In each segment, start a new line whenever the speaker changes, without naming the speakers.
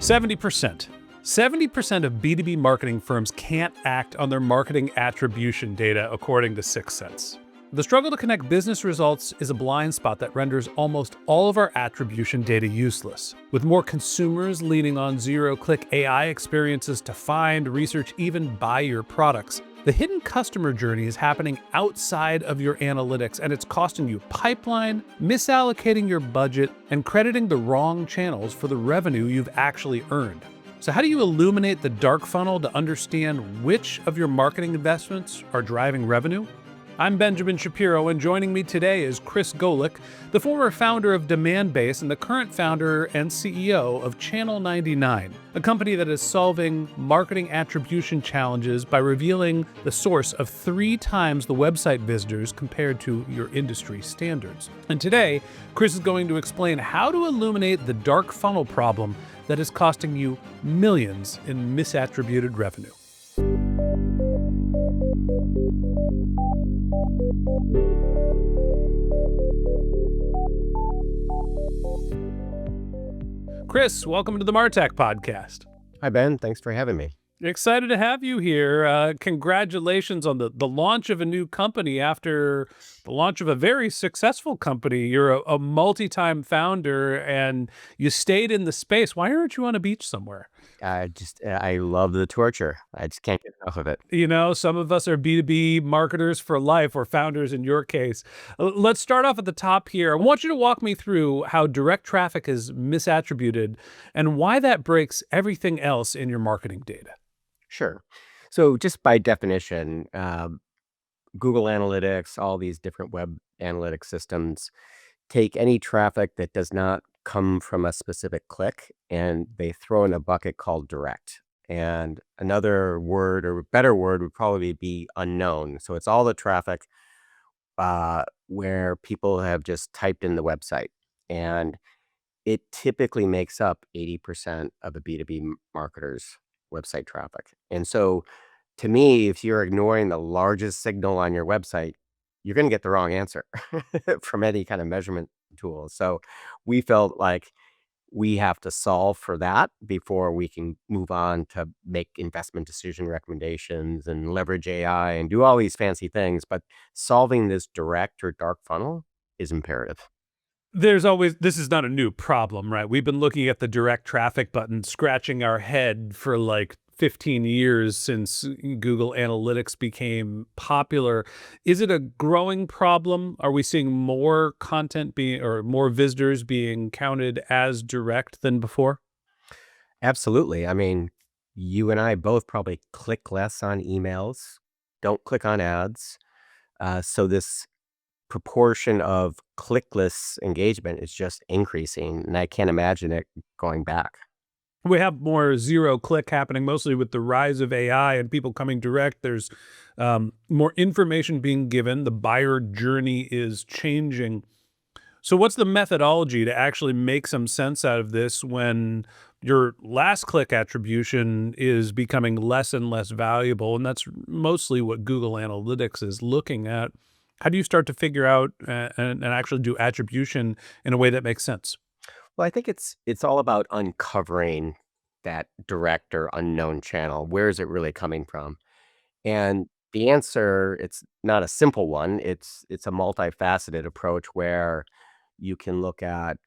70%. 70% of B2B marketing firms can't act on their marketing attribution data, according to Sixth Sense. The struggle to connect business results is a blind spot that renders almost all of our attribution data useless. With more consumers leaning on zero-click AI experiences to find, research, even buy your products, the hidden customer journey is happening outside of your analytics, and it's costing you pipeline, misallocating your budget, and crediting the wrong channels for the revenue you've actually earned. So how do you illuminate the dark funnel to understand which of your marketing investments are driving revenue? I'm Benjamin Shapiro, and joining me today is Chris Golick, the former founder of Demandbase and the current founder and CEO of Channel 99, a company that is solving marketing attribution challenges by revealing the source of 3 times the website visitors compared to your industry standards. And today, Chris is going to explain how to illuminate the dark funnel problem that is costing you millions in misattributed revenue. Chris, welcome to the MarTech podcast.
Hi, Ben. Thanks for having me.
Excited to have you here. Congratulations on the launch of a new company after the launch of a very successful company. You're a multi-time founder and you stayed in the space. Why aren't you on a beach somewhere?
I love the torture. I just can't get enough of it.
You know, some of us are B2B marketers for life, or founders in your case. Let's start off at the top here. I want you to walk me through how direct traffic is misattributed and why that breaks everything else in your marketing data.
Sure. So just by definition, Google Analytics, all these different web analytics systems take any traffic that does not come from a specific click and they throw in a bucket called direct. And another word or better word would probably be unknown. So it's all the traffic where people have just typed in the website. And it typically makes up 80% of a B2B marketer's website traffic. And so to me, if you're ignoring the largest signal on your website, you're going to get the wrong answer from any kind of measurement tool. So we felt like we have to solve for that before we can move on to make investment decision recommendations and leverage AI and do all these fancy things. But solving this direct or dark funnel is imperative.
This is not a new problem, right? We've been looking at the direct traffic button, scratching our head for like 15 years since Google Analytics became popular. Is it a growing problem? Are we seeing more content or more visitors being counted as direct than before?
Absolutely. I mean, you and I both probably click less on emails, don't click on ads. So this proportion of clickless engagement is just increasing, and I can't imagine it going back.
We have more zero-click happening, mostly with the rise of AI and people coming direct. There's more information being given. The buyer journey is changing. So what's the methodology to actually make some sense out of this when your last click attribution is becoming less and less valuable? And that's mostly what Google Analytics is looking at. How do you start to figure out and actually do attribution in a way that makes sense?
Well, I think it's all about uncovering that direct or unknown channel. Where is it really coming from? And the answer, it's not a simple one. It's a multifaceted approach where you can look at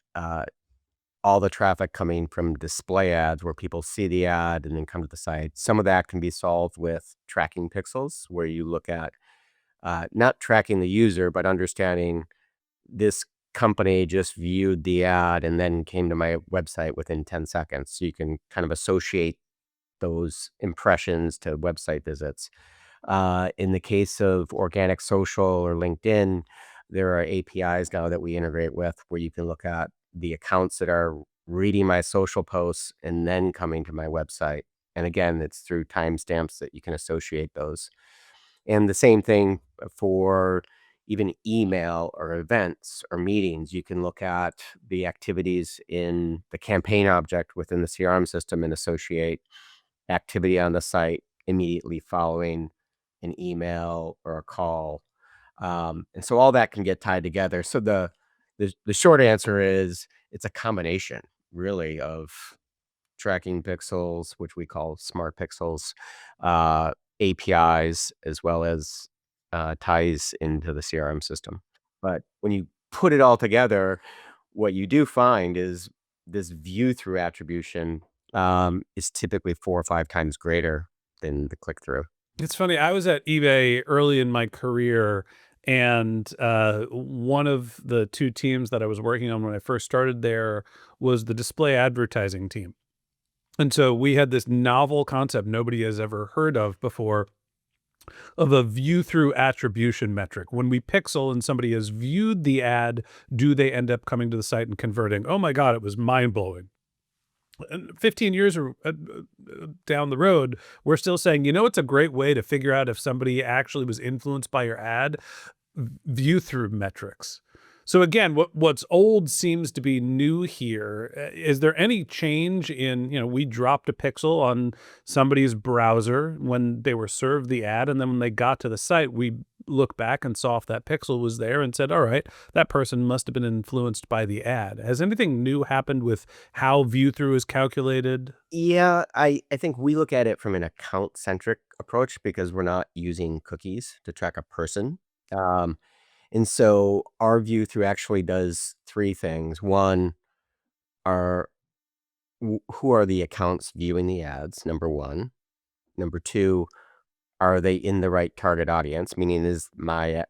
all the traffic coming from display ads where people see the ad and then come to the site. Some of that can be solved with tracking pixels, where you look at not tracking the user, but understanding this company just viewed the ad and then came to my website within 10 seconds. So you can kind of associate those impressions to website visits. In the case of organic social or LinkedIn, there are APIs now that we integrate with where you can look at the accounts that are reading my social posts and then coming to my website. And again, it's through timestamps that you can associate those. And the same thing for even email or events or meetings. You can look at the activities in the campaign object within the CRM system and associate activity on the site immediately following an email or a call. And so all that can get tied together. So the short answer is it's a combination really of tracking pixels, which we call smart pixels, APIs, as well as ties into the CRM system. But when you put it all together, what you do find is this view through attribution is typically 4 or 5 times greater than the click through.
It's funny, I was at eBay early in my career, and one of the two teams that I was working on when I first started there was the display advertising team. And so we had this novel concept nobody has ever heard of before of a view through attribution metric. When we pixel and somebody has viewed the ad, do they end up coming to the site and converting? Oh my God, it was mind blowing. And 15 years down the road, we're still saying, you know, it's a great way to figure out if somebody actually was influenced by your ad, view through metrics. So again, what's old seems to be new here. Is there any change in, we dropped a pixel on somebody's browser when they were served the ad, and then when they got to the site, we look back and saw if that pixel was there and said, all right, that person must have been influenced by the ad. Has anything new happened with how view through is calculated?
Yeah, I think we look at it from an account centric approach because we're not using cookies to track a person. Um, and so our view through actually does three things. One, are who are the accounts viewing the ads? Number one. Number two, are they in the right target audience? Meaning, is my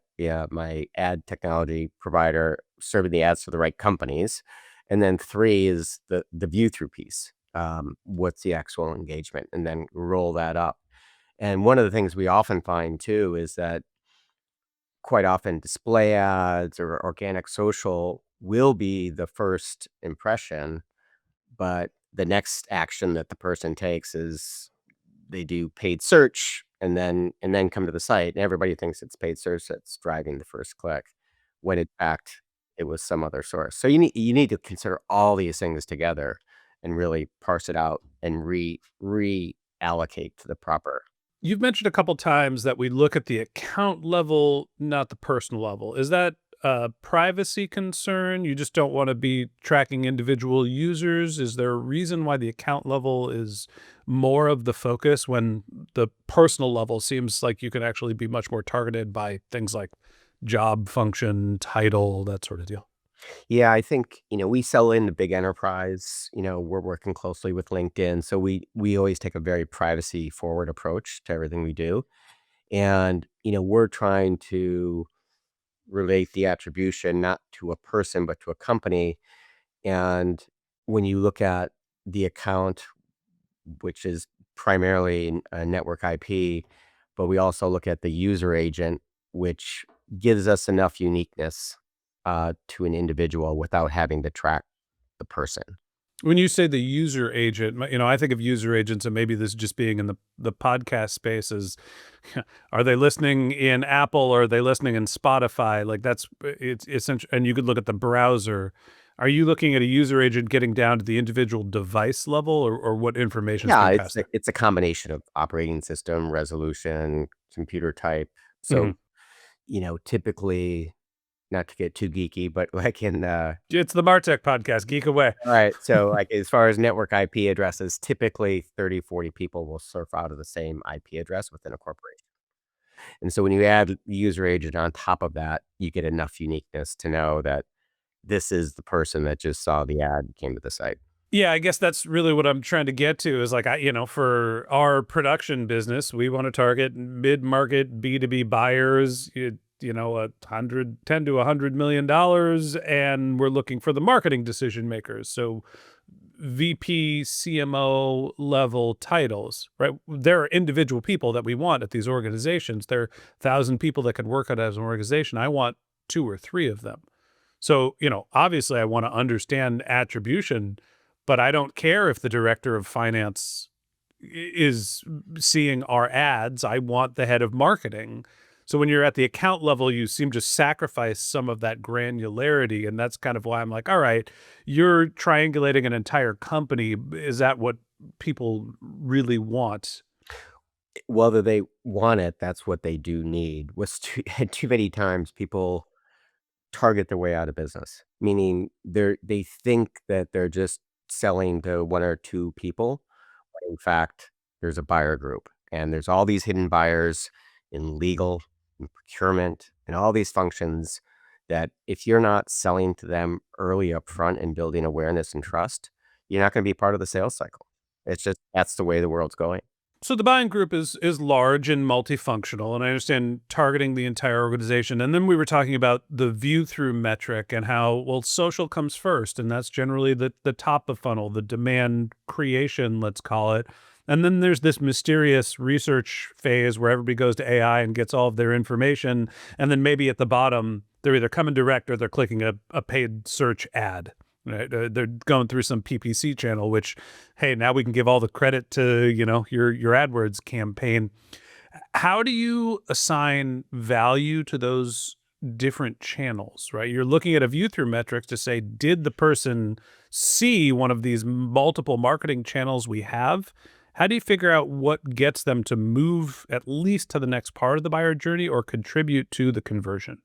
ad technology provider serving the ads to the right companies? And then three is the view through piece. What's the actual engagement? And then roll that up. And one of the things we often find too is that quite often display ads or organic social will be the first impression, but the next action that the person takes is they do paid search and then come to the site, and everybody thinks it's paid search that's driving the first click, when in fact it was some other source. So you need to consider all these things together and really parse it out and reallocate to the proper.
You've mentioned a couple times that we look at the account level, not the personal level. Is that a privacy concern? You just don't want to be tracking individual users? Is there a reason why the account level is more of the focus when the personal level seems like you can actually be much more targeted by things like job function, title, that sort of deal?
Yeah, I think, we sell into big enterprise, we're working closely with LinkedIn, so we always take a very privacy forward approach to everything we do. And, we're trying to relate the attribution not to a person but to a company. And when you look at the account, which is primarily a network IP, but we also look at the user agent, which gives us enough uniqueness to an individual without having to track the person.
When you say the user agent, I think of user agents, and maybe this just being in the podcast space is, are they listening in Apple or are they listening in Spotify? Like it's essential. And you could look at the browser. Are you looking at a user agent getting down to the individual device level, or what information is
Yeah,
being
it's
passed
a,
there?
it's a combination of operating system, resolution, computer type.
Mhm.
So, typically, not to get too geeky, but like in
It's the MarTech podcast. Geek away.
all right, so, like, as far as network IP addresses, typically 30, 40 people will surf out of the same IP address within a corporation. And so when you add the user agent on top of that, you get enough uniqueness to know that this is the person that just saw the ad and came to the site.
Yeah, I guess that's really what I'm trying to get to is like, for our production business, we want to target mid-market B2B buyers, 110 to $100 million, and we're looking for the marketing decision makers. So VP, CMO level titles, right? There are individual people that we want at these organizations. There are 1,000 people that could work at as an organization. I want two or three of them. So, obviously I want to understand attribution, but I don't care if the director of finance is seeing our ads. I want the head of marketing. So when you're at the account level, you seem to sacrifice some of that granularity. And that's kind of why I'm like, all right, you're triangulating an entire company. Is that what people really want?
Whether they want it, that's what they do need. Was too too many times people target their way out of business, meaning they think that they're just selling to one or two people. When in fact, there's a buyer group, and there's all these hidden buyers in legal, in procurement, and all these functions that if you're not selling to them early up front and building awareness and trust, you're not going to be part of the sales cycle. It's just that's the way the world's going.
So the buying group is large and multifunctional, and I understand targeting the entire organization. And then we were talking about the view through metric and how, well, social comes first, and that's generally the top of funnel, the demand creation, let's call it. And then there's this mysterious research phase where everybody goes to AI and gets all of their information. And then maybe at the bottom, they're either coming direct or they're clicking a paid search ad. Right? They're going through some PPC channel, which, hey, now we can give all the credit to, your AdWords campaign. How do you assign value to those different channels, right? You're looking at a view through metrics to say, did the person see one of these multiple marketing channels we have? How do you figure out what gets them to move at least to the next part of the buyer journey or contribute to the conversion?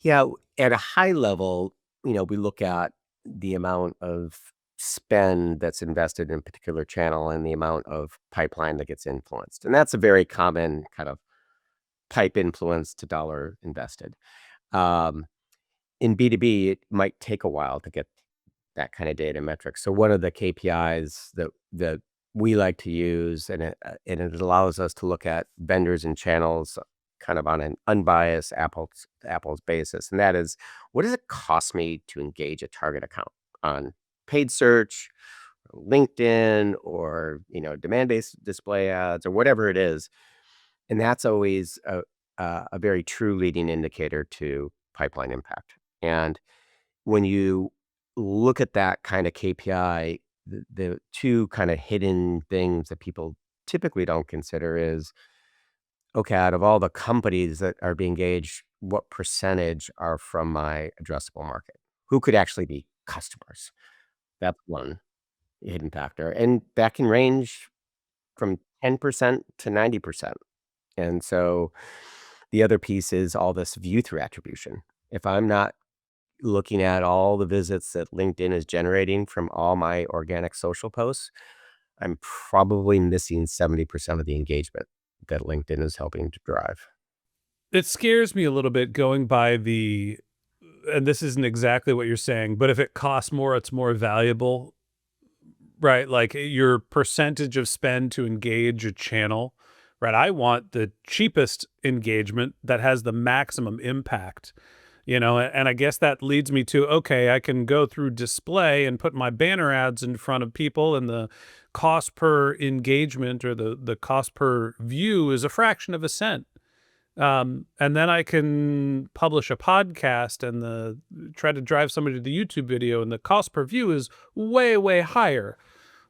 Yeah, at a high level, we look at the amount of spend that's invested in a particular channel and the amount of pipeline that gets influenced. And that's a very common kind of pipe influence to dollar invested. Um, in B2B, it might take a while to get that kind of data metrics. So one of the KPIs that we like to use, and it allows us to look at vendors and channels kind of on an unbiased apples to apples basis, and that is, what does it cost me to engage a target account on paid search, LinkedIn, or demand-based display ads, or whatever it is, and that's always a very true leading indicator to pipeline impact. And when you look at that kind of KPI, the two kind of hidden things that people typically don't consider is, okay, out of all the companies that are being engaged, what percentage are from my addressable market? Who could actually be customers? That's one hidden factor. And that can range from 10% to 90%. And so the other piece is all this view through attribution. If I'm not looking at all the visits that LinkedIn is generating from all my organic social posts, I'm probably missing 70% of the engagement that LinkedIn is helping to drive.
It scares me a little bit going by and this isn't exactly what you're saying, but if it costs more, it's more valuable, right? Like your percentage of spend to engage a channel, right? I want the cheapest engagement that has the maximum impact. And I guess that leads me to, okay, I can go through display and put my banner ads in front of people, and the cost per engagement or the cost per view is a fraction of a cent. And then I can publish a podcast and try to drive somebody to the YouTube video, and the cost per view is way, way higher.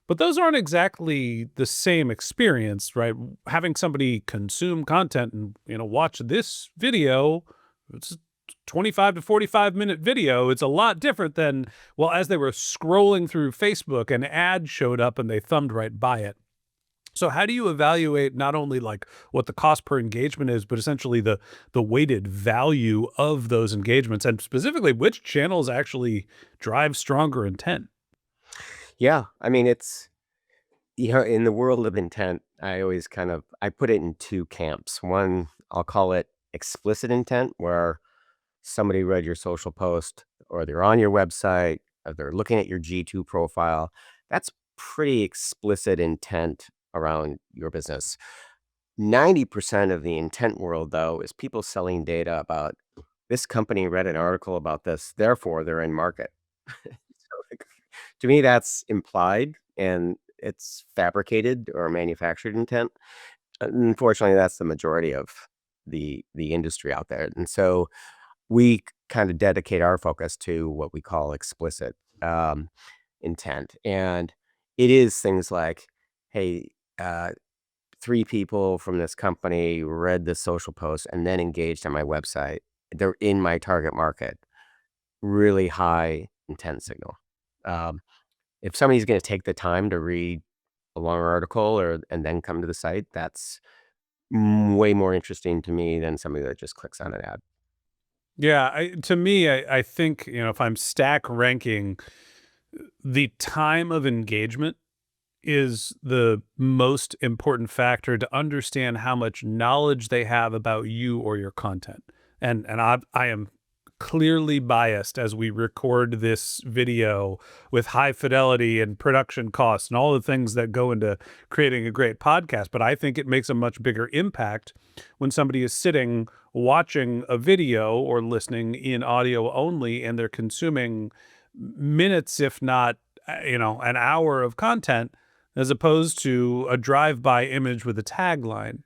But those aren't exactly the same experience, right? Having somebody consume content and, watch this video, it's 25 to 45-minute video. It's a lot different than, well, as they were scrolling through Facebook, an ad showed up and they thumbed right by it. So how do you evaluate not only like what the cost per engagement is, but essentially the weighted value of those engagements, and specifically which channels actually drive stronger intent?
Yeah, I mean, it's in the world of intent, I put it in two camps. One, I'll call it explicit intent, where somebody read your social post, or they're on your website, or they're looking at your G2 profile. That's pretty explicit intent around your business. 90% of the intent world, though, is people selling data about, this company read an article about this, therefore they're in market. So, like, to me, that's implied, and it's fabricated or manufactured intent. Unfortunately, that's the majority of the industry out there. And so we kind of dedicate our focus to what we call explicit intent. And it is things like, hey, three people from this company read this social post and then engaged on my website. They're in my target market. Really high intent signal. Um, if somebody's going to take the time to read a long article and then come to the site, that's way more interesting to me than somebody that just clicks on an ad.
Yeah, to me, I think, if I'm stack ranking The time of engagement is the most important factor to understand how much knowledge they have about you or your content. I am clearly biased as we record this video with high fidelity and production costs and all the things that go into creating a great podcast. But I think it makes a much bigger impact when somebody is sitting watching a video or listening in audio only and they're consuming minutes, if not, an hour of content as opposed to a drive-by image with a tagline.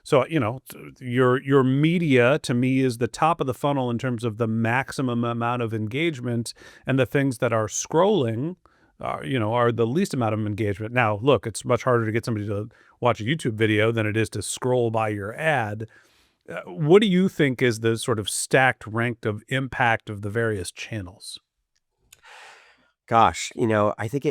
So, your media to me is the top of the funnel in terms of the maximum amount of engagement, and the things that are scrolling are the least amount of engagement. Now, look, it's much harder to get somebody to watch a YouTube video than it is to scroll by your ad. What do you think is the sort of stacked rank of impact of the various channels?
Gosh, I think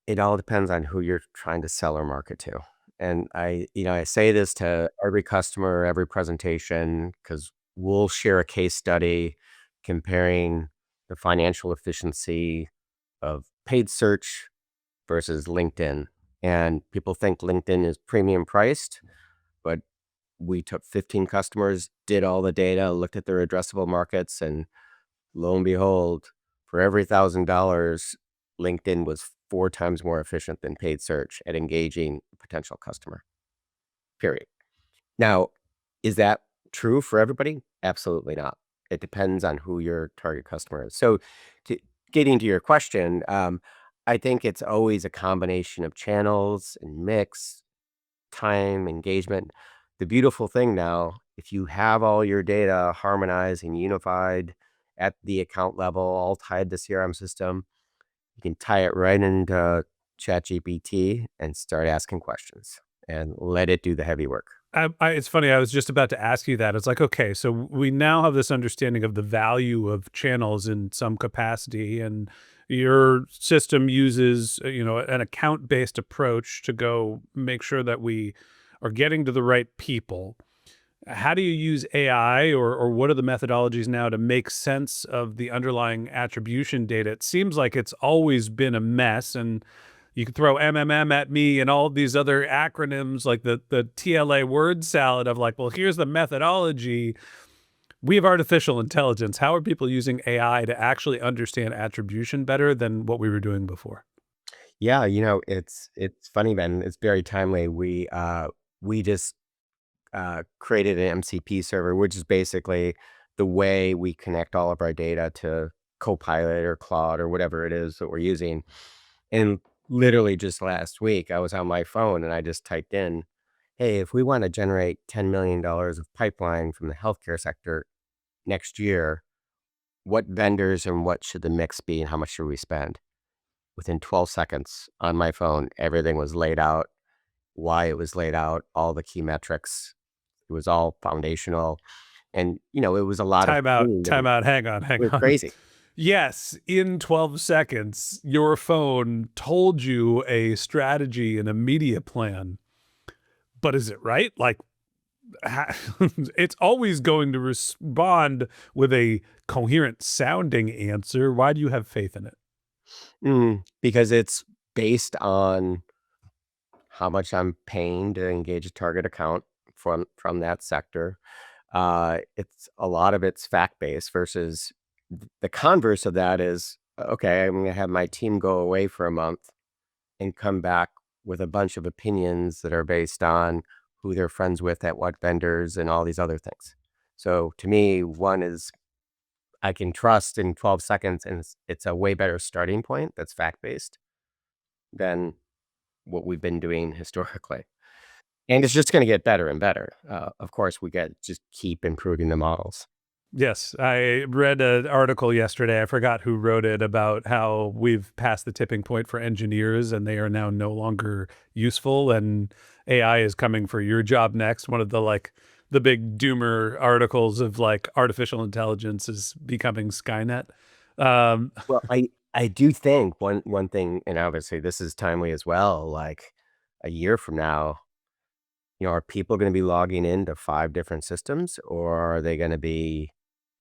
it all depends on who you're trying to sell or market to. And I say this to every customer, every presentation, because we'll share a case study comparing the financial efficiency of paid search versus LinkedIn. And people think LinkedIn is premium priced, but we took 15 customers, did all the data, looked at their addressable markets, and lo and behold, for every $1,000, LinkedIn was 4 times more efficient than paid search at engaging a potential customer, period. Now, is that true for everybody? Absolutely not. It depends on who your target customer is. So, to getting to your question, I think it's always a combination of channels and mix, time, engagement. The beautiful thing now, if you have all your data harmonized and unified at the account level, all tied to CRM system, you can tie it right into ChatGPT and start asking questions and let it do the heavy work.
It's funny. I was just about to ask you that. It's like, okay, so we now have this understanding of the value of channels in some capacity, and your system uses, an account-based approach to go make sure that we are getting to the right people. How do you use AI, or what are the methodologies now to make sense of the underlying attribution data? It seems like it's always been a mess, and you could throw MMM at me and all these other acronyms like the TLA word salad of like, well, here's the methodology. We have artificial intelligence. How are people using AI to actually understand attribution better than what we were doing before?
Yeah, it's funny, man. It's very timely. We just created an MCP server, which is basically the way we connect all of our data to Copilot or Claude or whatever it is that we're using. And literally just last week, I was on my phone and I just typed in, hey, if we want to generate $10 million of pipeline from the healthcare sector next year, what vendors and what should the mix be and how much should we spend? Within 12 seconds on my phone, everything was laid out, why it was laid out, all the key metrics. It was all foundational. And, it was a lot of
Time out,
cleaning
time out. Hang on,
it
hang
was
on.
crazy.
Yes, in 12 seconds, your phone told you a strategy and a media plan. But is it right? Like, it's always going to respond with a coherent sounding answer. Why do you have faith in it?
Because it's based on how much I'm paying to engage a target account from that sector. It's a lot of it's fact-based versus the converse of that is, okay, I'm gonna have my team go away for a month and come back with a bunch of opinions that are based on who they're friends with at what vendors and all these other things. So to me, one is I can trust in 12 seconds, and it's a way better starting point that's fact-based than what we've been doing historically. And it's just gonna get better and better. Of course, we get just keep improving the models.
Yes, I read an article yesterday. I forgot who wrote it about how we've passed the tipping point for engineers and they are now no longer useful and AI is coming for your job next. One of the big doomer articles of like artificial intelligence is becoming Skynet. Um,
Well, I do think one thing, and obviously this is timely as well, like a year from now, are people gonna be logging into 5 different systems, or are they gonna be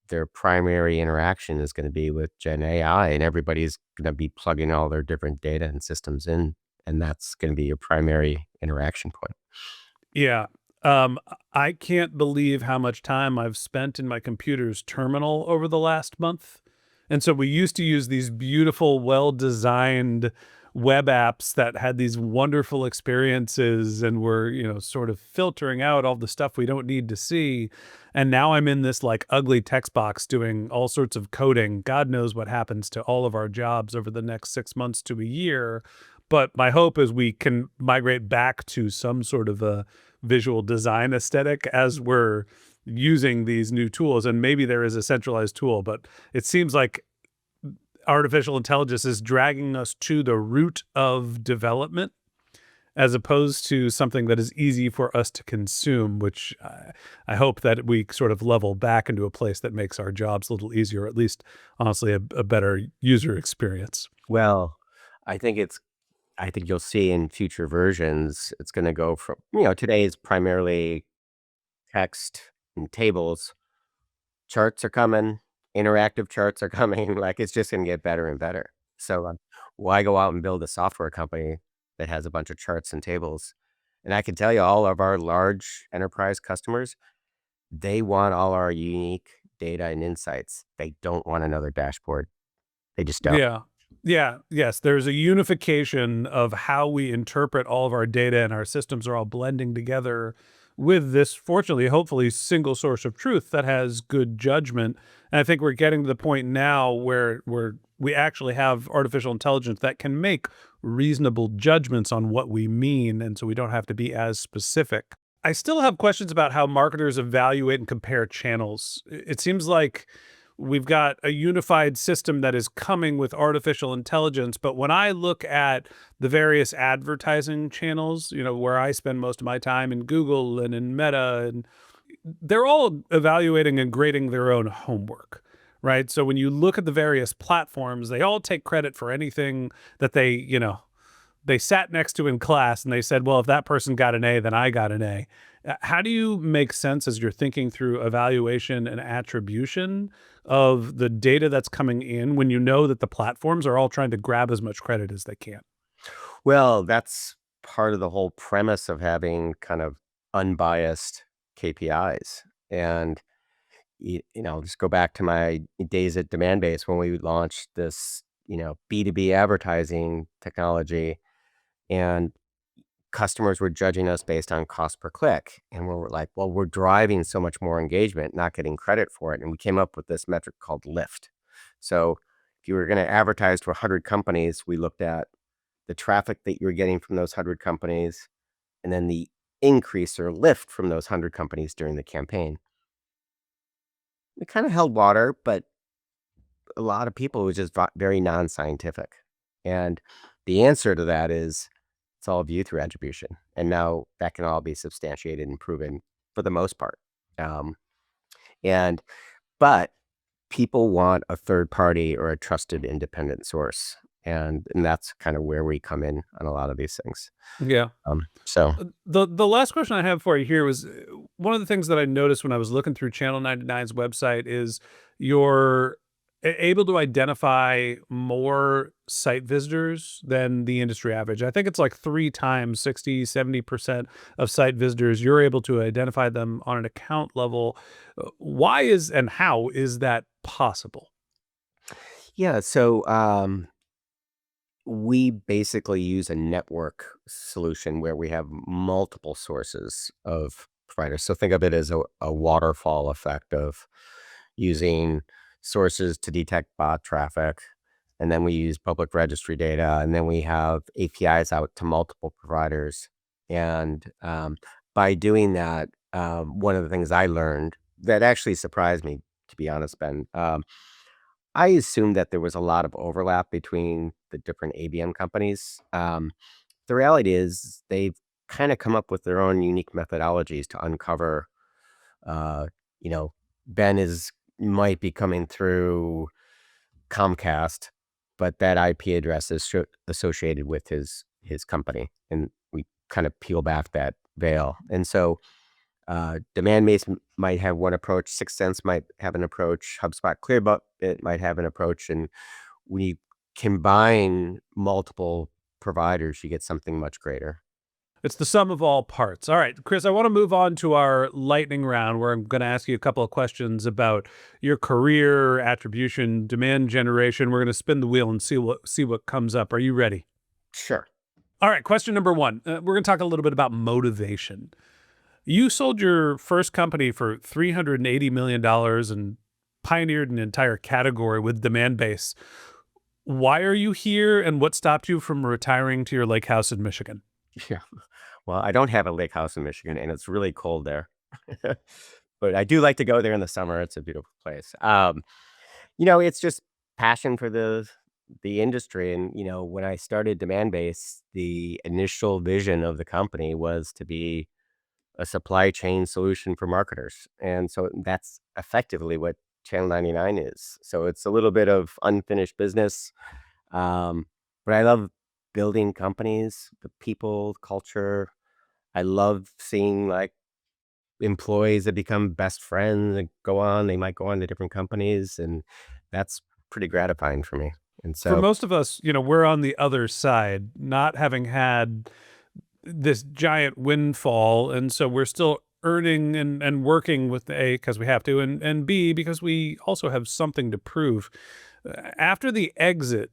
their primary interaction is gonna be with Gen AI, and everybody's gonna be plugging all their different data and systems in, and that's gonna be your primary interaction point.
Yeah. I can't believe how much time I've spent in my computer's terminal over the last month. And so we used to use these beautiful, well-designed web apps that had these wonderful experiences and were, sort of filtering out all the stuff we don't need to see. And now I'm in this like ugly text box doing all sorts of coding. God knows what happens to all of our jobs over the next 6 months to a year. But my hope is we can migrate back to some sort of a visual design aesthetic as we're using these new tools. And maybe there is a centralized tool, but it seems like artificial intelligence is dragging us to the root of development as opposed to something that is easy for us to consume, which I hope that we sort of level back into a place that makes our jobs a little easier, or at least, honestly, a better user experience.
Well, I think it's I think you'll see in future versions, it's gonna go from today is primarily text and tables. Charts are coming, interactive charts are coming, like, it's just gonna get better and better. So, why go out and build a software company that has a bunch of charts and tables? And I can tell you all of our large enterprise customers, they want all our unique data and insights. They don't want another dashboard. They just don't.
Yeah. Yeah. Yes. There's a unification of how we interpret all of our data, and our systems are all blending together with this, fortunately, hopefully, single source of truth that has good judgment. And I think we're getting to the point now where we actually have artificial intelligence that can make reasonable judgments on what we mean. And so we don't have to be as specific. I still have questions about how marketers evaluate and compare channels. It seems like we've got a unified system that is coming with artificial intelligence. But when I look at the various advertising channels, where I spend most of my time in Google and in Meta, and they're all evaluating and grading their own homework. Right. So when you look at the various platforms, they all take credit for anything that they sat next to in class and they said, well, if that person got an A, then I got an A. How do you make sense as you're thinking through evaluation and attribution of the data that's coming in when you know that the platforms are all trying to grab as much credit as they can?
Well, that's part of the whole premise of having kind of unbiased KPIs. And just go back to my days at Demandbase when we launched this, B2B advertising technology, and customers were judging us based on cost per click. And we were like, well, we're driving so much more engagement, not getting credit for it. And we came up with this metric called lift. So if you were going to advertise to 100 companies, we looked at the traffic that you were getting from those 100 companies, and then the increase or lift from those 100 companies during the campaign. It kind of held water, but a lot of people, it was just very non-scientific. And the answer to that is it's all viewed through attribution. And now that can all be substantiated and proven for the most part. Um, and but people want a third party or a trusted independent source. And that's kind of where we come in on a lot of these things.
Yeah.
So
The last question I have for you here was one of the things that I noticed when I was looking through Channel 99's website is you're able to identify more site visitors than the industry average. I think it's like three times 60, 70% of site visitors. You're able to identify them on an account level. Why is and how is that possible?
yeah, so we basically use a network solution where we have multiple sources of providers. So think of it as a waterfall effect of using sources to detect bot traffic. And then we use public registry data. And then we have APIs out to multiple providers. And by doing that, one of the things I learned that actually surprised me, to be honest, Ben, I assumed that there was a lot of overlap between the different ABM companies. The reality is they've kind of come up with their own unique methodologies to uncover, uh, you know, Ben is might be coming through Comcast, but that IP address is associated with his company, and we kind of peel back that veil. And so Demandbase might have one approach, Sixth Sense might have an approach, HubSpot Clearbit might have an approach, and when you combine multiple providers, you get something much greater.
It's the sum of all parts. All right, Chris, I want to move on to our lightning round where I'm going to ask you a couple of questions about your career, attribution, demand generation. We're going to spin the wheel and see what comes up. Are you ready?
Sure.
All right, question number one. We're going to talk a little bit about motivation. You sold your first company for $380 million and pioneered an entire category with Demandbase. Why are you here, and what stopped you from retiring to your lake house in Michigan?
Yeah. Well, I don't have a lake house in Michigan, and it's really cold there. But I do like to go there in the summer. It's a beautiful place. It's just passion for the industry. And, when I started Demandbase, the initial vision of the company was to be a supply chain solution for marketers. And so that's effectively what Channel 99 is. So it's a little bit of unfinished business. But I love building companies, the people, culture. I love seeing like employees that become best friends and they might go on to different companies. And that's pretty gratifying for me. And
For
so,
most of us, we're on the other side, not having had this giant windfall, and so we're still earning and working with A, because we have to, and B, because we also have something to prove. After the exit,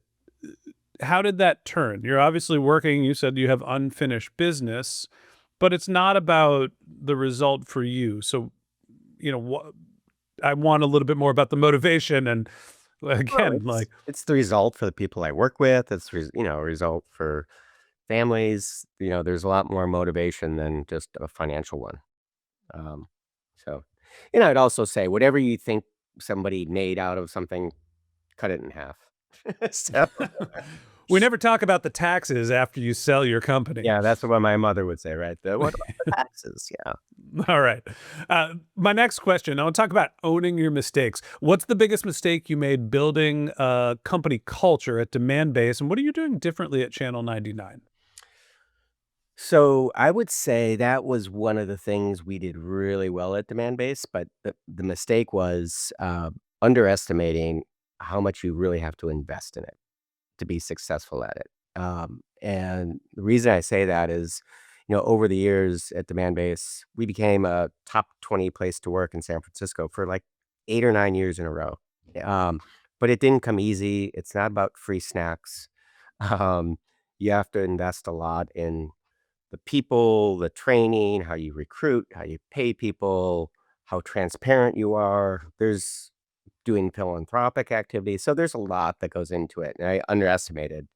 how did that turn? You're obviously working, you said you have unfinished business, but it's not about the result for you. So, what I want a little bit more about the motivation and
well,
again,
it's
like,
it's the result for the people I work with. It's a result for families. There's a lot more motivation than just a financial one. Um, so, I'd also say whatever you think somebody made out of something, cut it in half. So,
we never talk about the taxes after you sell your company.
yeah, that's what my mother would say, right? What about the taxes? Yeah.
All right. My next question, I want to talk about owning your mistakes. What's the biggest mistake you made building a company culture at Demandbase, and what are you doing differently at Channel 99?
So I would say that was one of the things we did really well at Demand Base, but the mistake was underestimating how much you really have to invest in it to be successful at it. And the reason I say that is, over the years at Demand Base, we became a top 20 place to work in San Francisco for like 8 or 9 years in a row. Um, but it didn't come easy. It's not about free snacks. Um, you have to invest a lot in the people, the training, how you recruit, how you pay people, how transparent you are. There's doing philanthropic activities. So there's a lot that goes into it. And I underestimated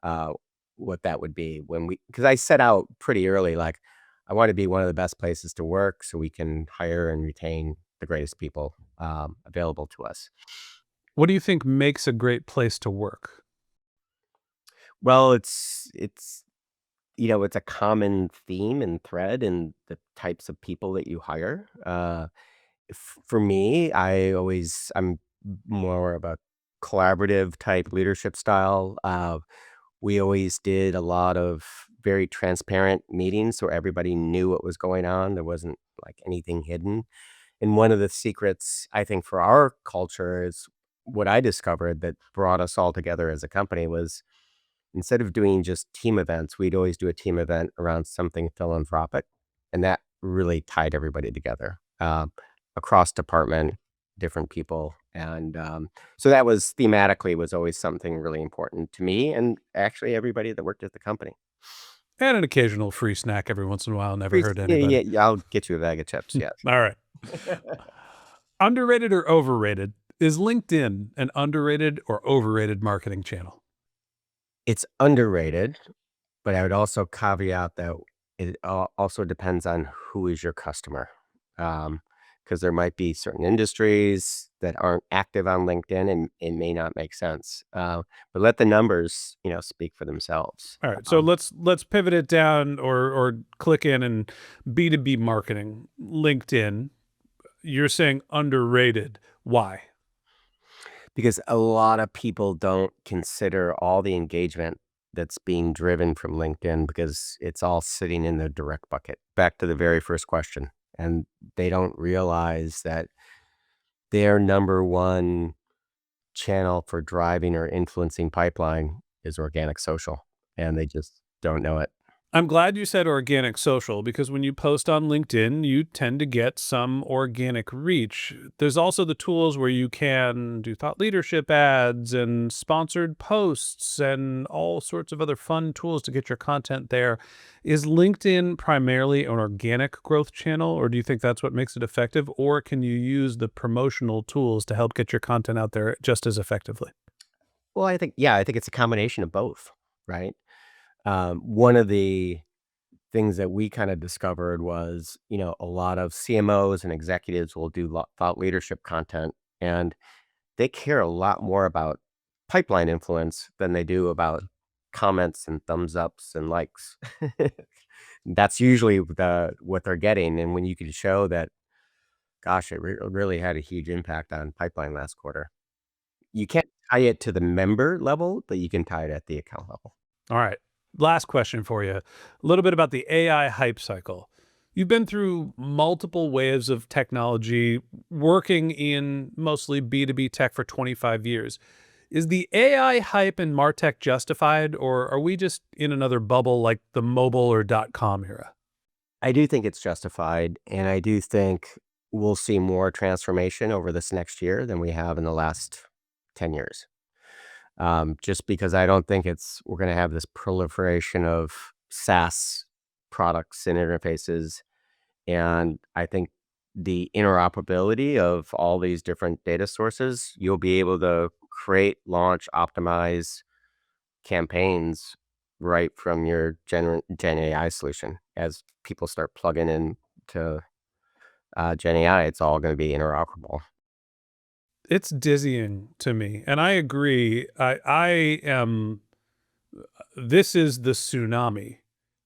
uh, what that would be because I set out pretty early, like, I want to be one of the best places to work so we can hire and retain the greatest people available to us.
What do you think makes a great place to work?
Well, it's a common theme and thread in the types of people that you hire. For me, I'm more of a collaborative type leadership style. We always did a lot of very transparent meetings so everybody knew what was going on. There wasn't like anything hidden. And one of the secrets, I think, for our culture is what I discovered that brought us all together as a company was instead of doing just team events, we'd always do a team event around something philanthropic. And that really tied everybody together across department, different people. And so that was thematically was always something really important to me and actually everybody that worked at the company.
And an occasional free snack every once in a while never hurt
Yeah, yeah,
anybody.
yeah, I'll get you a bag of chips. Yes.
All right. Underrated or overrated? Is LinkedIn an underrated or overrated marketing channel?
It's underrated, but I would also caveat that it also depends on who is your customer. Because there might be certain industries that aren't active on LinkedIn and it may not make sense. But let the numbers, speak for themselves.
All right. So let's pivot it down or click in and B2B marketing, LinkedIn. You're saying underrated. Why?
Because a lot of people don't consider all the engagement that's being driven from LinkedIn because it's all sitting in the direct bucket. Back to the very first question. and they don't realize that their number one channel for driving or influencing pipeline is organic social, and they just don't know it.
I'm glad you said organic social because when you post on LinkedIn, you tend to get some organic reach. There's also the tools where you can do thought leadership ads and sponsored posts and all sorts of other fun tools to get your content there. Is LinkedIn primarily an organic growth channel, or do you think that's what makes it effective? Or can you use the promotional tools to help get your content out there just as effectively?
Well, I think it's a combination of both, right? One of the things that we kind of discovered was, a lot of CMOs and executives will do thought leadership content, and they care a lot more about pipeline influence than they do about comments and thumbs ups and likes. That's usually what they're getting. And when you can show that, gosh, it really had a huge impact on pipeline last quarter. You can't tie it to the member level, but you can tie it at the account level.
All right. Last question for you. A little bit about the AI hype cycle. You've been through multiple waves of technology, working in mostly B2B tech for 25 years. Is the AI hype in MarTech justified, or are we just in another bubble like the mobile or .com era?
I do think it's justified, and I do think we'll see more transformation over this next year than we have in the last 10 years. Just because I don't think we're going to have this proliferation of SaaS products and interfaces. And I think the interoperability of all these different data sources, you'll be able to create, launch, optimize campaigns right from your Gen AI solution. As people start plugging in to Gen AI, it's all going to be interoperable.
It's dizzying to me, and I agree. I am. This is the tsunami,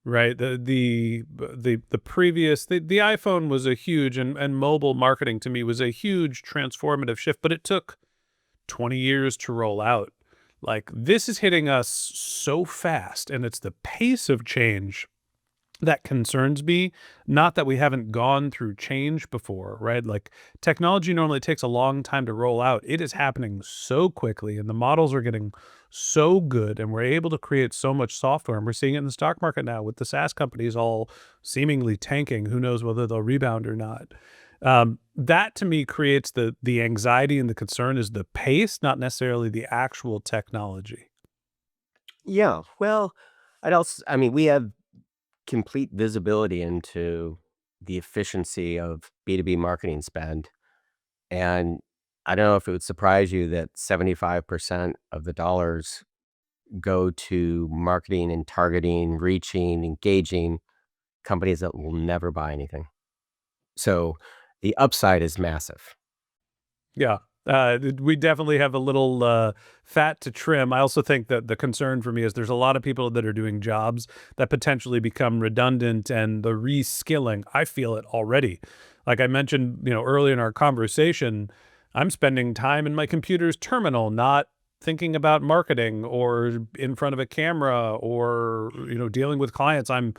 right? The previous the iPhone was a huge and mobile marketing to me was a huge transformative shift, but it took 20 years to roll out. Like this is hitting us so fast, and it's the pace of change that concerns me, not that we haven't gone through change before, right? Like technology normally takes a long time to roll out. It is happening so quickly and the models are getting so good and we're able to create so much software. And we're seeing it in the stock market now with the SaaS companies all seemingly tanking. Who knows whether they'll rebound or not. That to me creates the anxiety and the concern is the pace, not necessarily the actual technology.
Yeah. Well, I mean, we have complete visibility into the efficiency of B2B marketing spend. And I don't know if it would surprise you that 75% of the dollars go to marketing and targeting, reaching, engaging companies that will never buy anything. So the upside is massive.
Yeah. We definitely have a little fat to trim. I also think that the concern for me is there's a lot of people that are doing jobs that potentially become redundant and the reskilling. I feel it already. Like I mentioned, earlier in our conversation, I'm spending time in my computer's terminal, not thinking about marketing or in front of a camera or, dealing with clients. I'm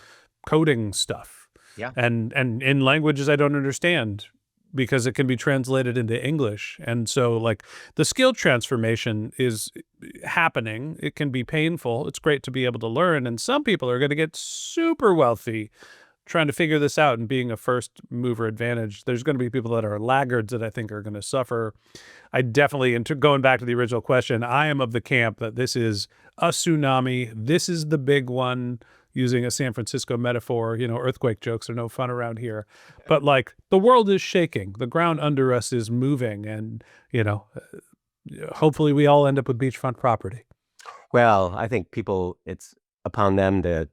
coding stuff
Yeah.
and in languages I don't understand because it can be translated into English. And so like the skill transformation is happening. It can be painful. It's great to be able to learn. And some people are going to get super wealthy trying to figure this out and being a first mover advantage. There's going to be people that are laggards that I think are going to suffer. I definitely, and going back to the original question, I am of the camp that this is a tsunami. This is the big one. Using a San Francisco metaphor, earthquake jokes are no fun around here. But like the world is shaking, the ground under us is moving, and hopefully we all end up with beachfront property.
Well, I think it's upon them to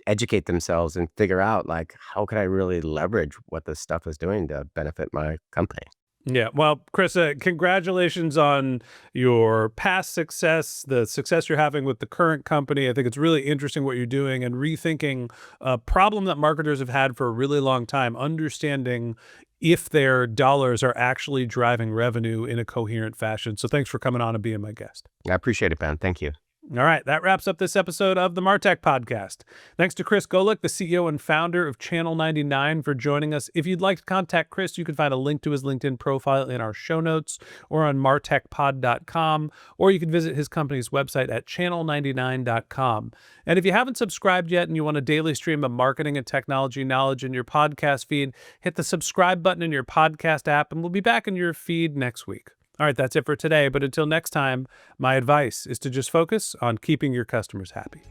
educate themselves and figure out like, how can I really leverage what this stuff is doing to benefit my company?
Yeah. Well, Chris, congratulations on your past success, the success you're having with the current company. I think it's really interesting what you're doing and rethinking a problem that marketers have had for a really long time, understanding if their dollars are actually driving revenue in a coherent fashion. So thanks for coming on and being my guest.
I appreciate it, Ben. Thank you.
All right, that wraps up this episode of the MarTech Podcast. Thanks to Chris Golick, the CEO and founder of Channel 99, for joining us. If you'd like to contact Chris, you can find a link to his LinkedIn profile in our show notes or on martechpod.com, or you can visit his company's website at channel99.com. And if you haven't subscribed yet and you want a daily stream of marketing and technology knowledge in your podcast feed, hit the subscribe button in your podcast app, and we'll be back in your feed next week. All right, that's it for today. But until next time, my advice is to just focus on keeping your customers happy.